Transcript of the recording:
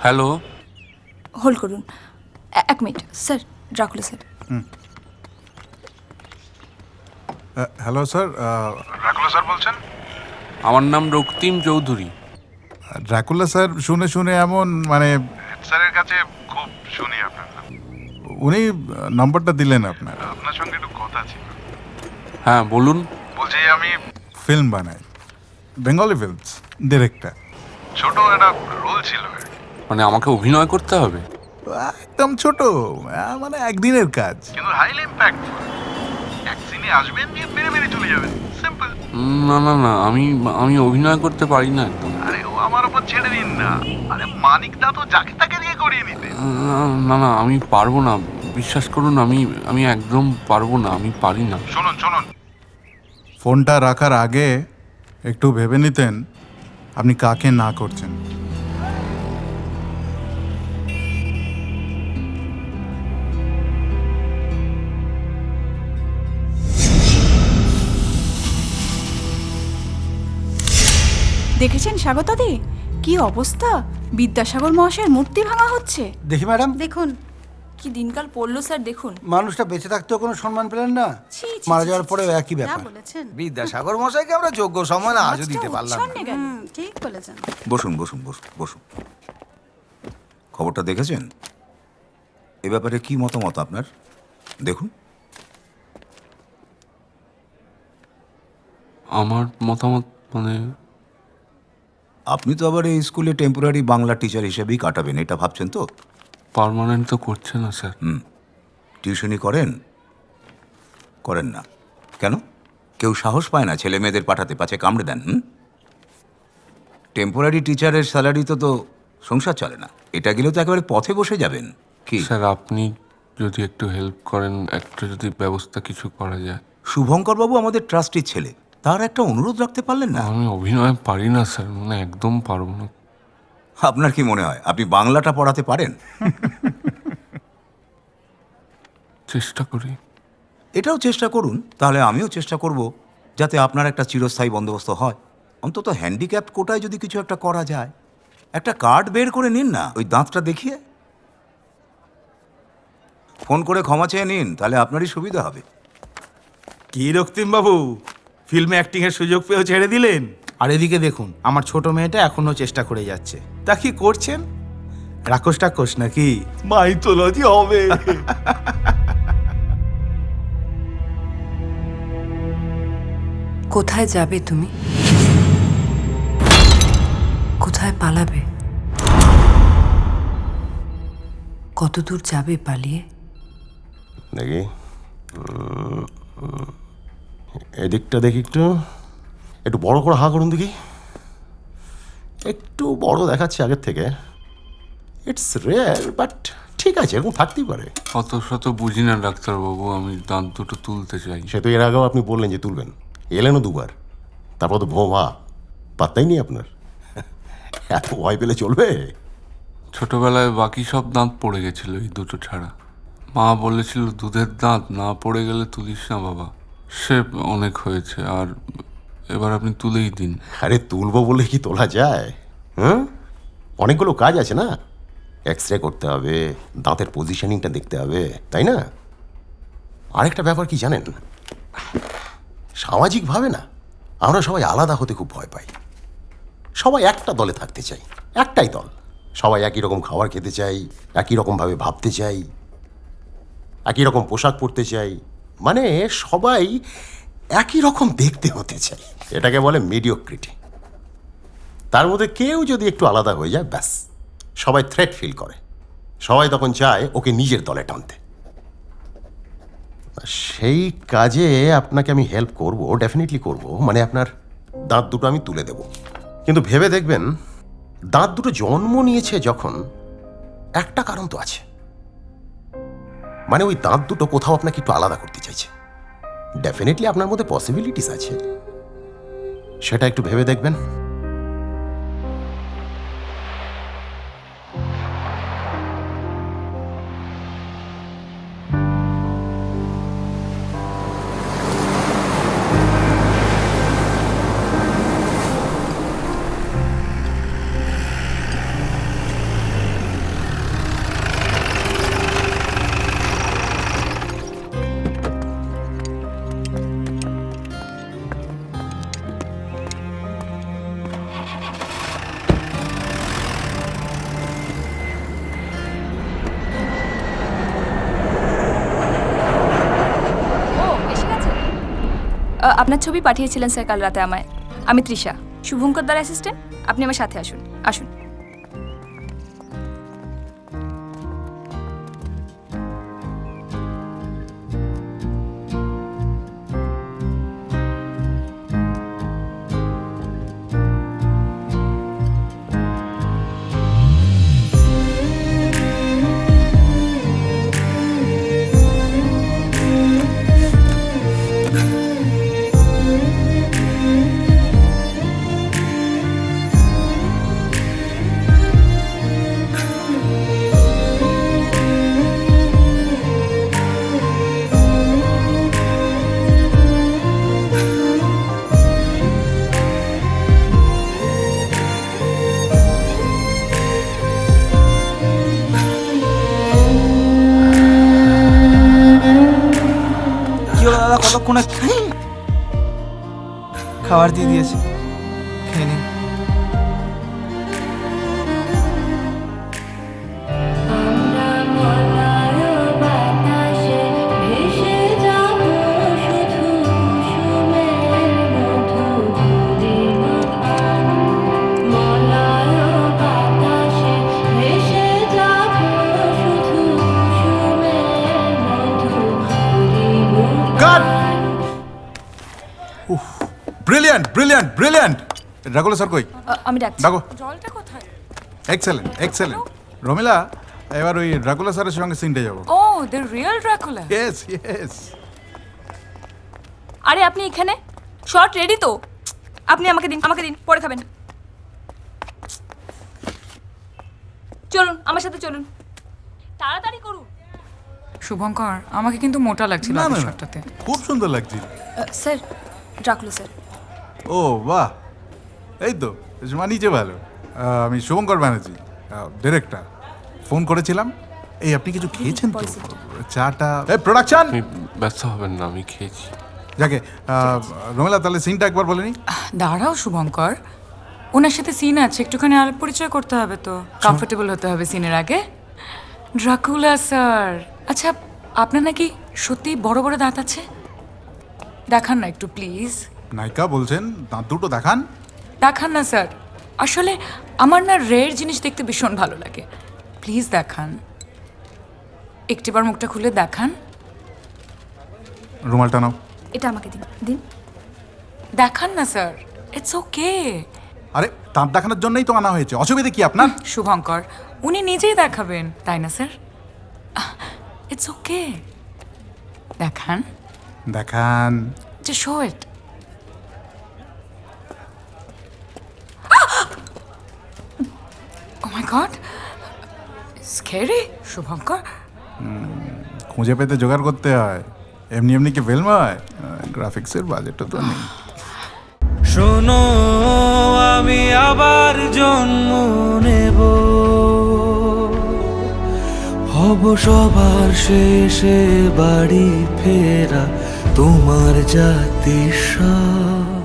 Hello, hold করুন এক minute sir, Dracula sir. Hello sir, Dracula sir বলছেন? আমার নাম রক্তিম চৌধুরী। ড্রাকুলা স্যার শুনে শুনে এমন মানে স্যারের কাছে খুব শুনি আপনার নাম। উনি নম্বরটা দিলেন আপনার সঙ্গে একটু কথা ছিল। হ্যাঁ বলুন। বলছি আমি ফিল্ম বানাই, বেঙ্গলি ফিল্মস, ডিরেক্টর। ছোট একটা রোল ছিল, মানে আমাকে অভিনয় করতে হবে? একদম ছোট, মানে একদিনের কাজ, কিন্তু হাইলি ইম্প্যাক্ট। এক সিনে আসবেন, যে মেরে মেরে চলে যাবেন, সিম্পল। না না না, আমি অভিনয় করতে পারি না একদম। আরে ও আমার উপর ছেড়ে দিন না। আরে মানিক দা তো যাকে তাকে দিয়ে করিয়ে নিতে। না না, আমি পারবো না, বিশ্বাস করুন, আমি একদম পারবো না, আমি পারি না। শুনুন, ফোনটা রাখার আগে একটু ভেবে নিতেন আপনি কাকে না করছেন। দেখেছেন স্বাগতাদি, কি অবস্থা? বিদ্যাসাগর মহাশয়ের মূর্তি ভাঙা হচ্ছে। দেখি ম্যাডাম, দেখুন কি দিনকাল পড়লো স্যার, দেখুন। মানুষটা বেঁচে থাকতেও কোনো সম্মান পেলেন না, ছি, ছি, মারা ছি, যাওয়ার ছি, পরেও ছি। একই ব্যাপার। বলেছেন বিদ্যাসাগর মশাইকে আমরা যোগ্য সম্মান আজও দিতে পারলাম না। উচ্ছন্নে গেল। ঠিক বলেছেন। বসুন বসুন বসুন বসুন। খবরটা দেখেছেন? এ ব্যাপারে কি মতামত আপনার? দেখুন। আমার মতামত মানে, আপনি তো আবার এই স্কুলে টেম্পোরারি বাংলা টিচার হিসেবেই কাটাবেন, এটা ভাবছেন তো? পার্মানেন্ট তো করছে না স্যার। টিউশনি করেন না কেন? কেউ সাহস পায় না ছেলে মেয়েদের পাঠাতে, পাছে কামড়ে দেন? টেম্পোরারি টিচারের স্যালারি তো সংসার চলে না। এটা গেলে তো একেবারে পথে বসে যাবেন। কি স্যার আপনি যদি একটু হেল্প করেন, একটা যদি ব্যবস্থা কিছু করা যায়। শুভঙ্কর বাবু আমাদের ট্রাস্টির ছেলে, তার একটা অনুরোধ রাখতে পারলেন না? আমি অভিনয় পারি না স্যার, মানে একদম পারবো না। আপনার কি মনে হয় আপনি বাংলাটা পড়াতে পারেন? চেষ্টা করি। এটাও চেষ্টা করুন, তাহলে আমিও চেষ্টা করব যাতে আপনার একটা চিরস্থায়ী বন্দোবস্ত হয়। অন্তত হ্যান্ডিক্যাপ কোটায় যদি কিছু একটা করা যায়। একটা কার্ড বের করে নিন না, ওই দাঁতটা দেখিয়ে। ফোন করে ক্ষমা চেয়ে নিন, তাহলে আপনারই সুবিধা হবে। কি রক্তিম বাবু, ফিল্মে অ্যাক্টিং এর সুযোগ পেয়েও ছেড়ে দিলেন? আর এদিকে দেখুন, আমার ছোট মেয়েটা এখনো চেষ্টা করে যাচ্ছে। তা কি করছেন? রাক্ষস টাক্ষস নাকি? মাইথোলজি হবে। কোথায় যাবে তুমি? কোথায় পালাবে? কত দূর যাবে পালিয়ে? দেখি, এদিকটা দেখি, একটু একটু বড় করে হাঁ করুন দেখি। একটু বড় দেখাচ্ছে আগের থেকে। ইটস রেয়ার, বাট ঠিক আছে, এরকম থাকতেই পারে। অত শত বুঝি না ডাক্তারবাবু, আমি দাঁত দুটো তুলতে চাই। সে তো এর আগেও আপনি বললেন যে তুলবেন, এলেনও দুবার, তারপর তো ভোমা, পাত্তাই নেই আপনার। এত ভয় পেলে চলবে? ছোটবেলায় বাকি সব দাঁত পড়ে গেছিল, এই দুটো ছাড়া। মা বলেছিল দুধের দাঁত না পড়ে গেলে তুলিস না বাবা। সে অনেক হয়েছে, আর এবার আপনি তুলেই দিন। আরে তুলবো বলে কি তোলা যায়? অনেকগুলো কাজ আছে না, এক্স রে করতে হবে, দাঁতের পজিশনিংটা দেখতে হবে, তাই না? আরেকটা ব্যাপার কি জানেন, সামাজিকভাবে না আমরা সবাই আলাদা হতে খুব ভয় পাই। সবাই একটা দলে থাকতে চাই, একটাই দল। সবাই একই রকম খাবার খেতে চাই, একই রকমভাবে ভাবতে চাই, একই রকম পোশাক পরতে চাই, মানে সবাই একই রকম দেখতে হতে চাই। এটাকে বলে মিডিওক্রিটি। তার মধ্যে কেউ যদি একটু আলাদা হয়ে যায়, ব্যাস সবাই থ্রেট ফিল করে। সবাই তখন চায় ওকে নিজের দলে টানতে। সেই কাজে আপনাকে আমি হেল্প করব, ডেফিনেটলি করব। মানে আপনার দাঁত দুটো আমি তুলে দেব, কিন্তু ভেবে দেখবেন, দাঁত দুটো জন্ম নিয়েছে যখন, একটা কারণ তো আছে। মানে ওই দাঁত দুটো কোথাও আপনাকে একটু আলাদা করতে চাইছে। ডেফিনেটলি আপনার মধ্যে পসিবিলিটিস আছে, সেটা একটু ভেবে দেখবেন। আপনার ছবি পাঠিয়েছিলেন স্যার কাল রাতে আমায়। আমি তৃষা, শুভঙ্কর দ্বারা অ্যাসিস্ট্যান্ট। আপনি আমার সাথে আসুন, আসুন। কি হলো দাদা, কতক্ষণে খাবার দিয়ে দিয়েছে, খেয়ে নিন। Brilliant brilliant brilliant. Dracula sir কই? আমি ডাকছি। ডাকো। জলটা কোথায়? Excellent excellent. রমিলা, এবার ওই রাকুলা স্যারের সঙ্গে সিনটে যাবো। ও, the real Dracula. Yes yes. আরে আপনি এখানে? শর্ট রেডি তো? আপনি আমাকে দিন, আমাকে দিন, পরে খাবেন। চলুন আমার সাথে চলুন, তাড়াতাড়ি করুন। শুভঙ্কর, আমাকে কিন্তু মোটা লাগছিল না না আগের না, শটটাতে। খুব সুন্দর লাগছে। Sir, Dracula sir. ও বাহ, এই তো নিচে ভালো। আমি শুভঙ্কর ব্যানার্জি, ডিরেক্টর। ফোন করেছিলাম। এই আপনি কিছু খেয়েছেন তো? চাটা এই প্রোডাকশন। আপনি ব্যস্ত হবেন না, আমি খেয়েছি। যাকে রমিলা, তাহলে সিনটা একবার বলেনি। দাঁড়াও শুভঙ্কর, ওনার সাথে সিন আছে, একটুখানি আলাপ পরিচয় করতে হবে তো, কমফোর্টেবল হতে হবে সিনের আগে। ড্রাকুলা স্যার, আচ্ছা আপনার নাকি সত্যি বড় বড় দাঁত আছে? দেখান না একটু প্লিজ। নায়িকা বলছেন, দাঁত দুটো দেখান। দেখান না স্যার, আসলে আমার না রেয়ার জিনিস দেখতে ভীষণ ভালো লাগে। প্লিজ দেখান, একটিবার মুখটা খুলে দেখান। রুমালটা নাও। এটা আমাকে দিন, দিন। দেখান না স্যার, ইটস ওকে। আরে দাঁত দেখানোর জন্যই তো আনা হয়েছে, অসুবিধা কি আপনার? শুভঙ্কর, উনি নিজেই দেখাবেন, তাই না স্যার? ইটস ওকে, দেখান। দেখান। Just show it. Oh my god. Scary, Shubhankar. খুঁজে পেতে জোগাড় করতে হয়, এমনি এমনি কি ফিল্ম হয়? গ্রাফিক্সের বাজেটটা তো নেই। শোনো, আমি আবার জন্ম নেব, হব সবার শেষে বাড়ি ফেরা তোমার জাতির সব।